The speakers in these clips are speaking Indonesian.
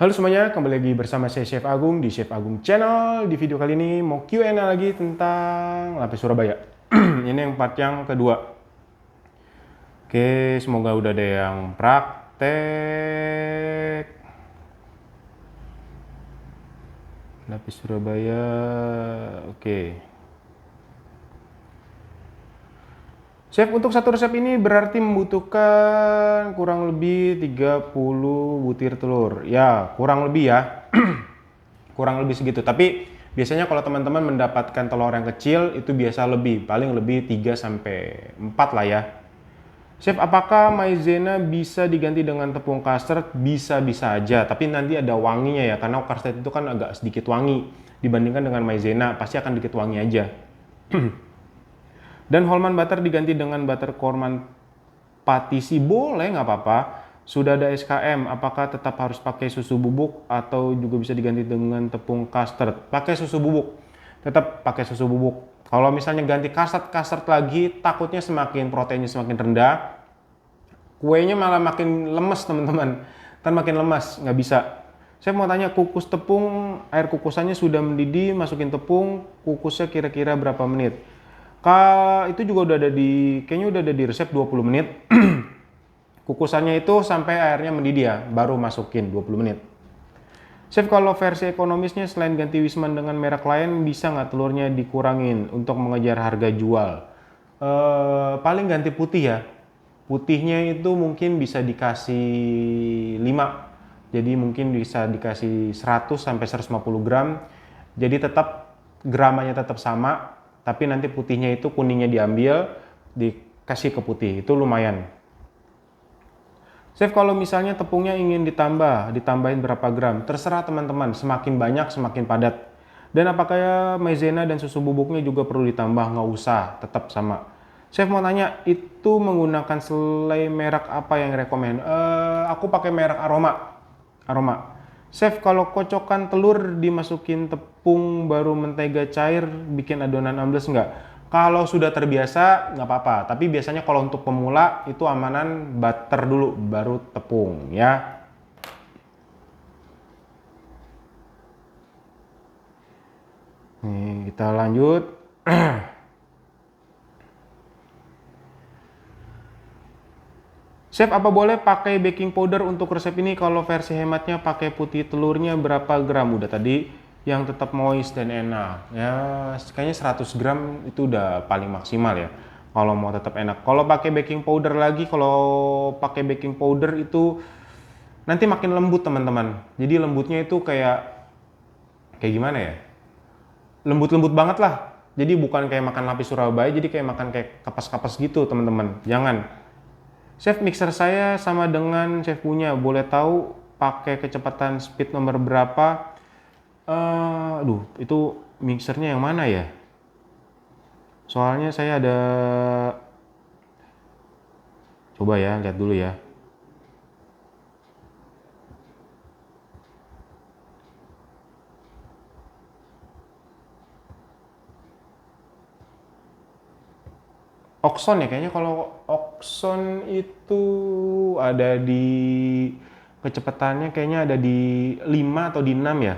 Halo semuanya, kembali lagi bersama saya Chef Agung di Chef Agung Channel. Di video kali ini mau Q&A lagi tentang lapis Surabaya. Ini yang part yang kedua. Oke, semoga udah ada yang praktek. Lapis Surabaya, oke. Chef, untuk satu resep ini berarti membutuhkan kurang lebih 30 butir telur. Ya, kurang lebih ya. Kurang lebih segitu. Tapi biasanya kalau teman-teman mendapatkan telur yang kecil itu biasa lebih, paling lebih 3 sampai 4 lah ya. Chef, apakah maizena bisa diganti dengan tepung custard? Bisa-bisa aja, tapi nanti ada wanginya ya, karena custard itu kan agak sedikit wangi dibandingkan dengan maizena, pasti akan dikit wangi aja. Dan Holman butter diganti dengan butter korman patisi, boleh nggak apa-apa. Sudah ada SKM, apakah tetap harus pakai susu bubuk atau juga bisa diganti dengan tepung custard? Pakai susu bubuk, tetap pakai susu bubuk. Kalau misalnya ganti custard lagi, takutnya semakin proteinnya semakin rendah, kuenya malah makin lemes teman-teman. Kan makin lemas, nggak bisa. Saya mau tanya, kukus tepung, air kukusannya sudah mendidih, masukin tepung, kukusnya kira-kira berapa menit? Itu juga udah ada kayaknya udah ada di resep 20 menit. Kukusannya itu sampai airnya mendidih ya, baru masukin 20 menit. Chef, kalau versi ekonomisnya selain ganti Wisman dengan merek lain, bisa nggak telurnya dikurangin untuk mengejar harga jual? Paling ganti putih ya. Putihnya itu mungkin bisa dikasih 5. Jadi mungkin bisa dikasih 100 sampai 150 gram. Jadi tetap gramanya tetap sama, tapi nanti putihnya itu kuningnya diambil, dikasih ke putih. Itu lumayan. Chef, kalau misalnya tepungnya ingin ditambahin berapa gram? Terserah teman-teman, semakin banyak semakin padat. Dan apakah maizena dan susu bubuknya juga perlu ditambah? Nggak usah, tetap sama. Chef mau tanya, itu menggunakan selai merek apa yang rekomend? Aku pakai merek Aroma. Chef, kalau kocokan telur dimasukin tepung baru mentega cair, bikin adonan ambles nggak? Kalau sudah terbiasa nggak apa-apa, tapi biasanya kalau untuk pemula itu amanan butter dulu baru tepung ya. Nih, kita lanjut. Chef, apa boleh pakai baking powder untuk resep ini? Kalau versi hematnya pakai putih telurnya berapa gram? Udah tadi yang tetap moist dan enak. Ya, kayaknya 100 gram itu udah paling maksimal ya. Kalau mau tetap enak. Kalau pakai baking powder lagi, kalau pakai baking powder itu nanti makin lembut teman-teman. Jadi lembutnya itu kayak gimana ya? Lembut-lembut banget lah. Jadi bukan kayak makan lapis Surabaya, jadi kayak makan kayak kapas-kapas gitu teman-teman. Jangan. Chef, mixer saya sama dengan chef punya. Boleh tahu pakai kecepatan speed nomor berapa? Itu mixernya yang mana ya? Soalnya saya ada, coba ya, lihat dulu ya. Oxon ya, kayaknya kalau Oxon itu ada di kecepatannya kayaknya ada di 5 atau di 6 ya.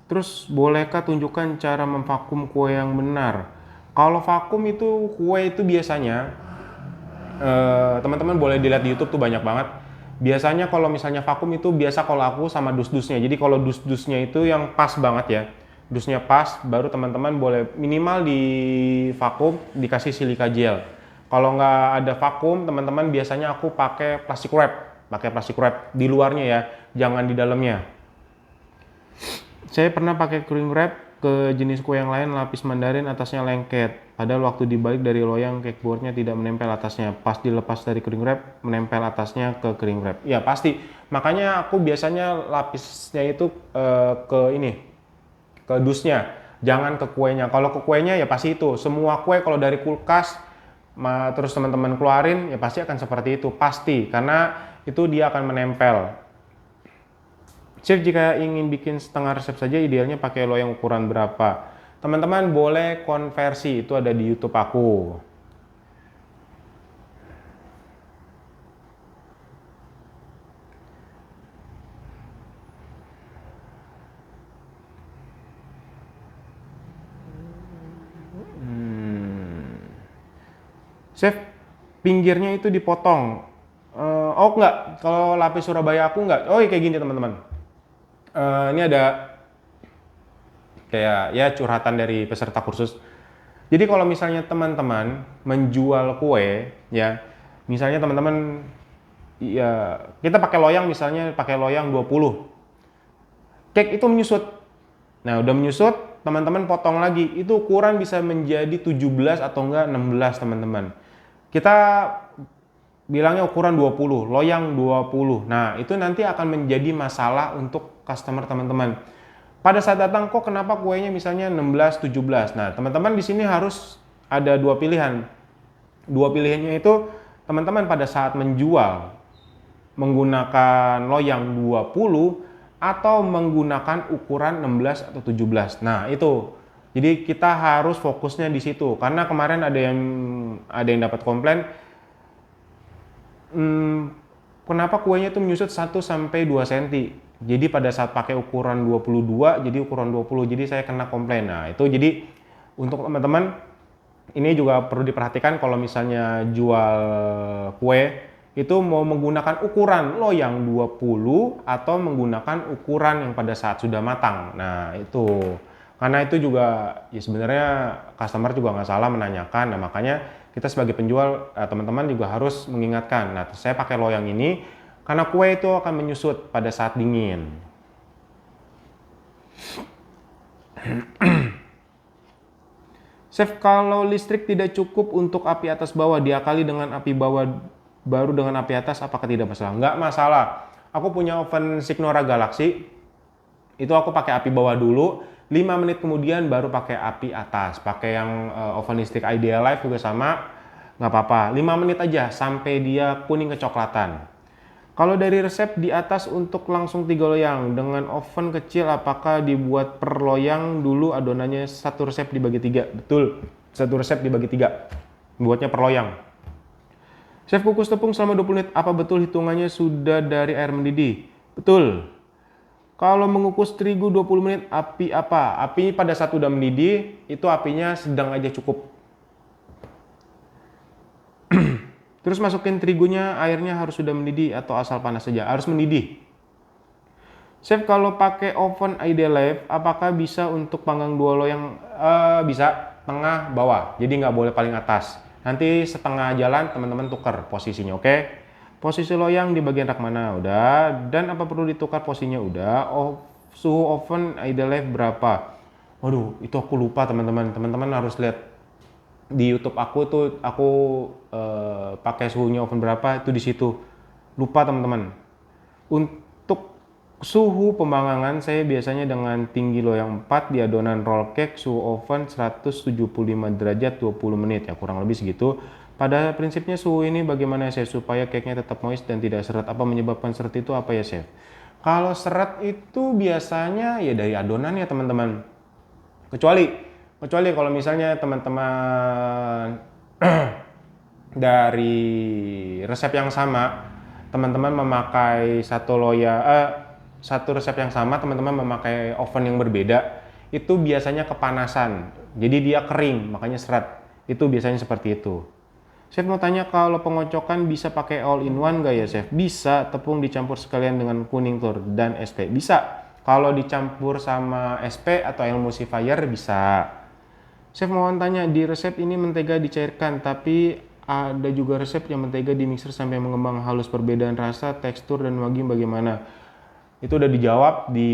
Terus bolehkah tunjukkan cara memvakum kue yang benar? Kalau vakum itu kue itu biasanya teman-teman boleh dilihat di YouTube tuh banyak banget. Biasanya kalau misalnya vakum itu biasa kalau aku sama dus-dusnya. Jadi kalau dus-dusnya itu yang pas banget ya. Dusnya pas, baru teman-teman boleh minimal di vakum dikasih silika gel. Kalau nggak ada vakum, teman-teman biasanya aku pakai plastic wrap di luarnya ya, jangan di dalamnya. Saya pernah pakai cling wrap ke jenis kue yang lain, lapis mandarin atasnya lengket. Padahal waktu dibalik dari loyang cake boardnya tidak menempel atasnya. Pas dilepas dari cling wrap, menempel atasnya ke cling wrap. Ya pasti. Makanya aku biasanya lapisnya itu ke dusnya. Jangan ke kuenya. Kalau ke kuenya ya pasti itu. Semua kue kalau dari kulkas, terus teman-teman keluarin, ya pasti akan seperti itu. Pasti. Karena itu dia akan menempel. Chef, jika ingin bikin setengah resep saja, idealnya pakai loyang ukuran berapa? Teman-teman boleh konversi, itu ada di YouTube aku. Chef, pinggirnya itu dipotong. Oh enggak, kalau lapis Surabaya aku enggak. Oh kayak gini teman-teman. Ini ada kayak ya curhatan dari peserta kursus. Jadi kalau misalnya teman-teman menjual kue, ya, misalnya teman-teman, ya kita pakai loyang misalnya pakai loyang 20. Cake itu menyusut. Nah, udah menyusut, teman-teman potong lagi. Itu ukuran bisa menjadi 17 atau enggak 16, teman-teman. Kita bilangnya ukuran 20, loyang 20. Nah, itu nanti akan menjadi masalah untuk customer teman-teman. Pada saat datang, kok kenapa kuenya misalnya 16, 17. Nah, teman-teman di sini harus ada dua pilihan. Dua pilihannya itu, teman-teman pada saat menjual menggunakan loyang 20 atau menggunakan ukuran 16 atau 17. Nah, itu. Jadi kita harus fokusnya di situ. Karena kemarin ada yang dapat komplain, kenapa kuenya itu menyusut 1 sampai 2 cm. Jadi pada saat pakai ukuran 22 jadi ukuran 20. Jadi saya kena komplain. Nah, itu jadi untuk teman-teman ini juga perlu diperhatikan kalau misalnya jual kue itu mau menggunakan ukuran loyang 20 atau menggunakan ukuran yang pada saat sudah matang. Nah, itu. Karena itu juga ya sebenarnya customer juga nggak salah menanyakan. Nah, makanya kita sebagai penjual, teman-teman juga harus mengingatkan. Nah, saya pakai loyang ini karena kue itu akan menyusut pada saat dingin. Chef, kalau listrik tidak cukup untuk api atas bawah, diakali dengan api bawah baru dengan api atas, apakah tidak masalah? Nggak masalah. Aku punya oven Signora Galaxy, itu aku pakai api bawah dulu, 5 menit kemudian baru pakai api atas. Pakai yang oven listrik Idealife juga sama, nggak apa-apa. 5 menit aja sampai dia kuning kecoklatan. Kalau dari resep di atas untuk langsung 3 loyang dengan oven kecil, apakah dibuat per loyang dulu adonannya satu resep dibagi 3? Betul, satu resep dibagi 3. Buatnya per loyang. Chef, kukus tepung selama 20 menit, apa betul hitungannya sudah dari air mendidih? Betul. Kalau mengukus terigu 20 menit, api apa? Api pada saat udah mendidih, itu apinya sedang aja cukup. Terus masukin terigunya, airnya harus sudah mendidih atau asal panas saja? Harus mendidih. Chef, kalau pakai oven Idealife, apakah bisa untuk panggang 2 loyang? Bisa, tengah bawah. Jadi nggak boleh paling atas. Nanti setengah jalan teman-teman tukar posisinya, oke? Posisi loyang di bagian rak mana? Udah. Dan apa perlu ditukar posisinya? Udah. Suhu oven Idealife berapa? Waduh, itu aku lupa teman-teman. Teman-teman harus lihat di YouTube aku tuh, aku pakai suhunya oven berapa itu di situ. Lupa teman-teman. Untuk suhu pemanggangan saya biasanya dengan tinggi loyang 4 di adonan roll cake, suhu oven 175 derajat 20 menit ya, kurang lebih segitu. Pada prinsipnya suhu ini bagaimana ya, Chef, supaya cake-nya tetap moist dan tidak seret? Apa menyebabkan seret itu apa ya, Chef? Kalau seret itu biasanya ya dari adonan ya teman-teman. Kecuali kalau misalnya teman-teman dari resep yang sama, teman-teman memakai satu resep yang sama, teman-teman memakai oven yang berbeda, itu biasanya kepanasan. Jadi dia kering, makanya seret. Itu biasanya seperti itu. Chef mau tanya, kalau pengocokan bisa pakai all in one nggak ya, Chef? Bisa, tepung dicampur sekalian dengan kuning telur dan SP. Bisa. Kalau dicampur sama SP atau emulsifier bisa. Chef mau tanya, di resep ini mentega dicairkan, tapi ada juga resep yang mentega di mixer sampai mengembang halus. Perbedaan rasa, tekstur, dan wangi bagaimana? Itu udah dijawab di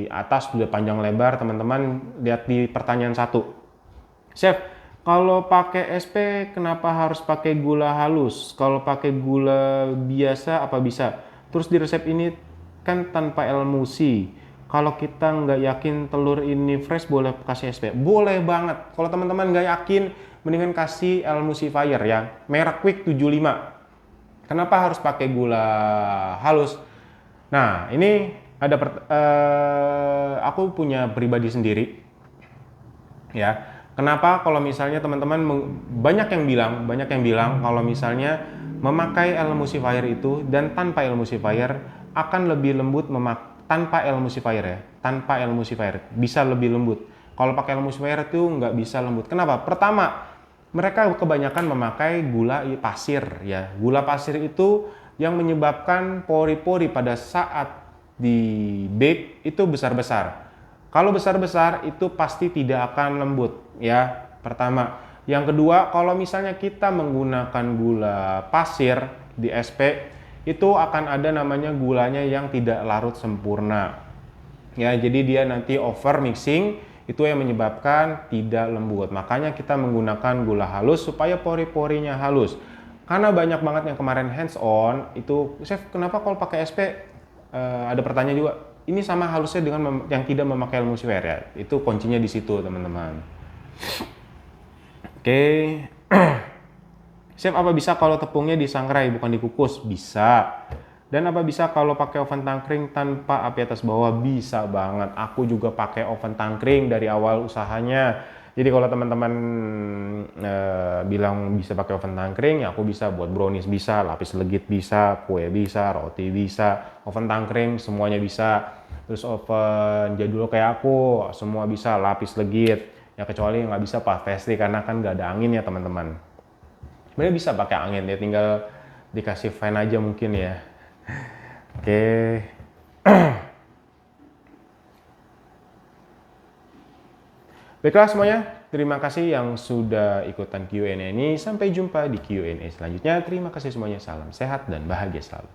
atas, udah panjang lebar, teman-teman lihat di pertanyaan 1. Chef, kalau pakai SP kenapa harus pakai gula halus? Kalau pakai gula biasa apa bisa? Terus di resep ini kan tanpa emulsi. Kalau kita nggak yakin telur ini fresh, boleh kasih SP? Boleh banget. Kalau teman-teman nggak yakin, mendingan kasih emulsifier ya. Merek Quick 75. Kenapa harus pakai gula halus? Nah, ini ada aku punya pribadi sendiri. Ya. Kenapa kalau misalnya teman-teman banyak yang bilang kalau misalnya memakai emulsifier itu dan tanpa emulsifier akan lebih lembut tanpa emulsifier bisa lebih lembut. Kalau pakai emulsifier itu nggak bisa lembut. Kenapa? Pertama, Mereka kebanyakan memakai gula pasir ya. Gula pasir itu yang menyebabkan pori-pori pada saat di bake itu besar-besar. Kalau besar-besar itu pasti tidak akan lembut ya. Pertama. Yang kedua, kalau misalnya kita menggunakan gula pasir di SP itu akan ada namanya gulanya yang tidak larut sempurna. Ya, jadi dia nanti over mixing itu yang menyebabkan tidak lembut. Makanya kita menggunakan gula halus supaya pori-porinya halus. Karena banyak banget yang kemarin hands on itu, Chef, kenapa kalau pakai SP ada pertanyaan juga. Ini sama halusnya dengan yang tidak memakai emulsifier ya. Itu kuncinya di situ, teman-teman. Oke. Chef, apa bisa kalau tepungnya disangrai bukan dikukus? Bisa. Dan apa bisa kalau pakai oven tangkring tanpa api atas bawah? Bisa banget. Aku juga pakai oven tangkring dari awal usahanya. Jadi kalau teman-teman bilang bisa pakai oven tangkring, ya aku bisa buat brownies bisa, lapis legit bisa, kue bisa, roti bisa, oven tangkring semuanya bisa. Terus oven jadul kayak aku semua bisa, lapis legit. Ya kecuali nggak bisa pastry karena kan nggak ada angin ya teman-teman. Sebenarnya bisa pakai angin ya, tinggal dikasih fan aja mungkin ya. Oke. Baiklah semuanya, terima kasih yang sudah ikutan Q&A ini. Sampai jumpa di Q&A selanjutnya. Terima kasih semuanya, salam sehat dan bahagia selalu.